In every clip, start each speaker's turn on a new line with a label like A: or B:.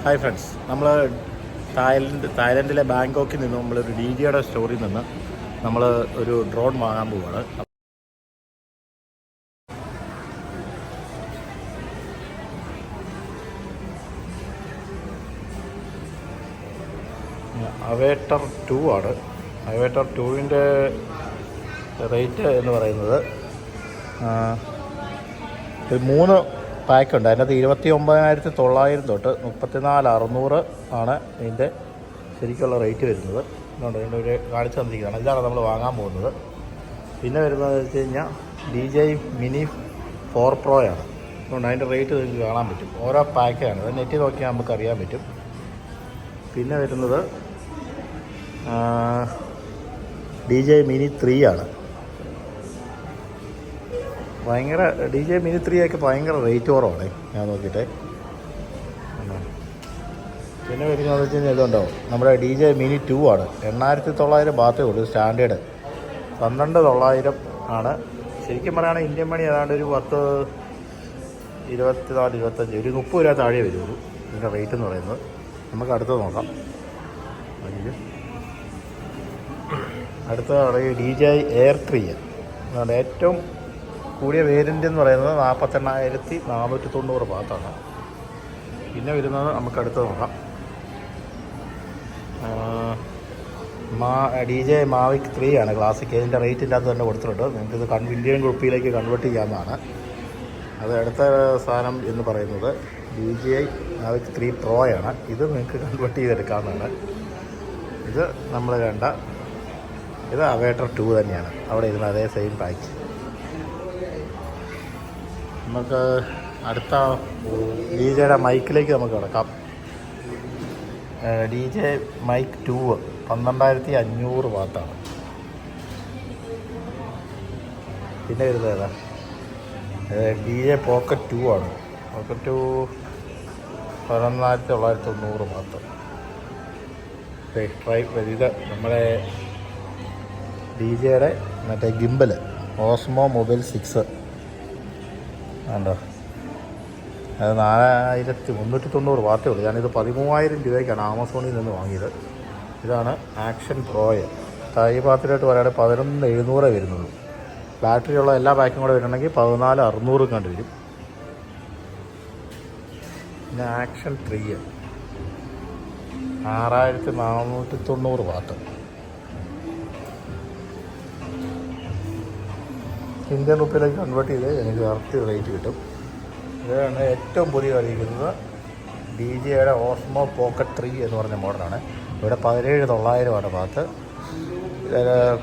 A: Hi friends, നമ്മൾ തായ്ലൻഡിലെ ബാങ്കോക്കിൽ നിന്ന് നമ്മളൊരു DJയുടെ സ്റ്റോറിൽ നിന്ന് നമ്മൾ ഒരു ഡ്രോൺ വാങ്ങാൻ പോവുകയാണ്. അവേറ്റർ 2 ആണ്. അവേറ്റർ 2ൻ്റെ റേറ്റ് എന്ന് പറയുന്നത് 3 പാക്കുണ്ട്. അതിനകത്ത് 29,900 തൊട്ട് 34,600 ആണ് ഇതിൻ്റെ ശരിക്കുള്ള റേറ്റ് വരുന്നത്. അതുകൊണ്ട് ഇതിൻ്റെ ഒരു കാണിച്ചു തന്നിരിക്കുകയാണ്. ഇതാണ് നമ്മൾ വാങ്ങാൻ പോകുന്നത്. പിന്നെ വരുന്നതെന്ന് വെച്ച് കഴിഞ്ഞാൽ DJI Mini 4 Pro ആണ്. അതുകൊണ്ട് അതിൻ്റെ റേറ്റ് നിങ്ങൾക്ക് കാണാൻ പറ്റും. ഓരോ പാക്കാണ്, അത് നെറ്റിൽ നോക്കിയാൽ നമുക്ക് അറിയാൻ പറ്റും. പിന്നെ വരുന്നത് DJI Mini 3 ആണ്. ഭയങ്കര DJI Mini 3 ഒക്കെ ഭയങ്കര റേറ്റ് കുറവാണ് ഞാൻ നോക്കിയിട്ട്. പിന്നെ വരുന്നതെന്ന് വെച്ച് കഴിഞ്ഞാൽ ഇതുണ്ടോ, നമ്മുടെ DJI Mini 2 ആണ്. 8,900 ബാത്തേ ഉള്ളൂ. സ്റ്റാൻഡേർഡ് 12,900 ആണ്. ശരിക്കും പറയുകയാണെങ്കിൽ ഇന്ത്യൻ മണി ഏതാണ്ട് ഒരു 10, 24, 25, ഒരു 30 രൂപ താഴെ വരുള്ളൂ ഇതിൻ്റെ റേറ്റ് എന്ന് പറയുന്നത്. നമുക്ക് അടുത്തത് നോക്കാം. അടുത്തതാണ് ഈ DJI Air 3. അതാണ് ഏറ്റവും കൂടിയ വേരിയൻ്റ് എന്ന് പറയുന്നത് 48,490 ബാത്താണ്. പിന്നെ വരുന്നത് നമുക്ക് അടുത്ത് നോക്കാം. DJI Mavic 3 ആണ് ക്ലാസിക്. ഇതിൻ്റെ റേറ്റിൻ്റെ അകത്ത് തന്നെ കൊടുത്തിട്ടുണ്ട്. നിങ്ങൾക്കിത് ഇന്ത്യൻ റുപ്പിയിലേക്ക് കൺവേർട്ട് ചെയ്യാവുന്നതാണ്. അത് അടുത്ത സാധനം എന്ന് പറയുന്നത് DJI Mavic 3 Pro ആണ്. ഇത് നിങ്ങൾക്ക് കൺവേർട്ട് ചെയ്തെടുക്കാവുന്നതാണ്. ഇത് നമ്മൾ കണ്ട ഇത് അവേറ്റർ 2 തന്നെയാണ്. അവിടെ ഇരുന്ന അതേ സെയിം പാക്ക്. നമുക്ക് അടുത്ത DJIയുടെ മൈക്കിലേക്ക് നമുക്ക് കിടക്കാം. DJI Mic 2 12,500 വാത്താണ്. പിന്നെ വരുന്നത് ഏതാ, DJI Pocket 2 ആണ്. Pocket 2 14,990 വാത്ത്. ഇത് നമ്മുടെ DJIയുടെ മറ്റേ ഗിംബൽ ഓസ്മോ മൊബൈൽ 6 ഉണ്ടോ. അത് 4,390 വാത്തേ ഉള്ളൂ. ഞാനിത് 13,000 രൂപയ്ക്കാണ് ആമസോണിൽ നിന്ന് വാങ്ങിയത്. ഇതാണ് ആക്ഷൻ പ്രോയ്. ഈ പാത്രമായിട്ട് പറയുകയാണെങ്കിൽ 11,700 വരുന്നുള്ളൂ. ബാറ്ററിയുള്ള എല്ലാ പാക്കും കൂടെ വരണമെങ്കിൽ 14,600 കണ്ട് വരും. പിന്നെ ആക്ഷൻ 3 6,490 വാത്ത്. ഇന്ത്യൻ റുപ്പിയിലേക്ക് കൺവേർട്ട് ചെയ്ത് എനിക്ക് കറക്റ്റ് റേറ്റ് കിട്ടും. ഇതാണ് ഏറ്റവും പുതിയ കളിക്കുന്നത് DJIയുടെ ഓസ്മോ പോക്കറ്റ് 3 എന്ന് പറഞ്ഞ മോഡലാണ്. ഇവിടെ 17,900 ഭാഗത്ത്.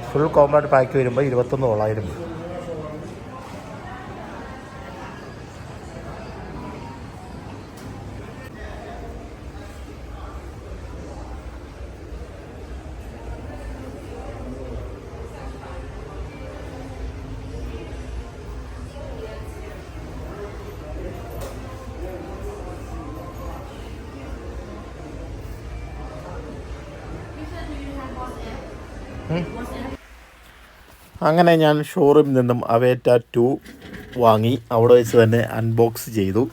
A: ഫുൾ കോമ്പാക്ട് പാക്ക് വരുമ്പോൾ 21,900 വരും. അങ്ങനെ ഞാൻ ഷോറൂമിൽ നിന്നും അവേറ്റ 2 വാങ്ങി അവിടെ വെച്ച് തന്നെ അൺബോക്സ് ചെയ്തു.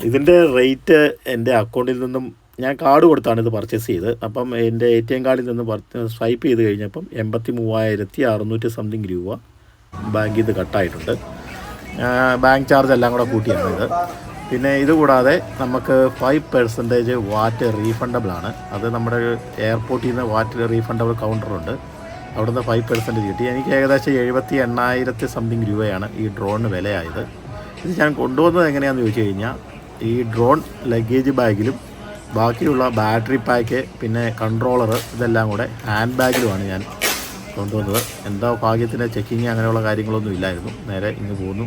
A: ഇതിൻ്റെ റേറ്റ് എൻ്റെ അക്കൗണ്ടിൽ നിന്നും ഞാൻ കാർഡ് കൊടുത്താണ് ഇത് പർച്ചേസ് ചെയ്തത്. അപ്പം എൻ്റെ ATM കാർഡിൽ നിന്ന് സ്വൈപ്പ് ചെയ്ത് കഴിഞ്ഞപ്പം 83,600 സംതിങ് രൂപ ബാങ്കിൽ നിന്ന് കട്ടായിട്ടുണ്ട്. ബാങ്ക് ചാർജ് എല്ലാം കൂടെ കൂട്ടിയാണ് ഇത്. പിന്നെ ഇതുകൂടാതെ നമുക്ക് 5% വാറ്റ് റീഫണ്ടബിളാണ്. അത് നമ്മുടെ എയർപോർട്ടിൽ നിന്ന് വാറ്റ് റീഫണ്ടബിൾ കൗണ്ടറുണ്ട്. അവിടുന്ന് 5% കിട്ടി. എനിക്ക് ഏകദേശം 78,000 സംതിങ് രൂപയാണ് ഈ ഡ്രോണിന് വിലയായത്. ഇത് ഞാൻ കൊണ്ടുവന്നത് എങ്ങനെയാണെന്ന് ചോദിച്ചു കഴിഞ്ഞാൽ, ഈ ഡ്രോൺ ലഗേജ് ബാഗിലും ബാക്കിയുള്ള ബാറ്ററി പാക്ക് പിന്നെ കൺട്രോളർ ഇതെല്ലാം കൂടെ ഹാൻഡ് ബാഗിലുമാണ് ഞാൻ കൊണ്ടുവന്നത്. എന്താ ഭാഗ്യത്തിന് ചെക്കിങ് അങ്ങനെയുള്ള കാര്യങ്ങളൊന്നും ഇല്ലായിരുന്നു. നേരെ ഇങ്ങ് പോന്നു.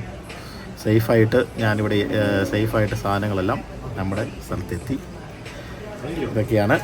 A: സേഫായിട്ട് ഞാനിവിടെ സേഫായിട്ട് സാധനങ്ങളെല്ലാം നമ്മുടെ സ്ഥലത്തെത്തി. ഇതൊക്കെയാണ്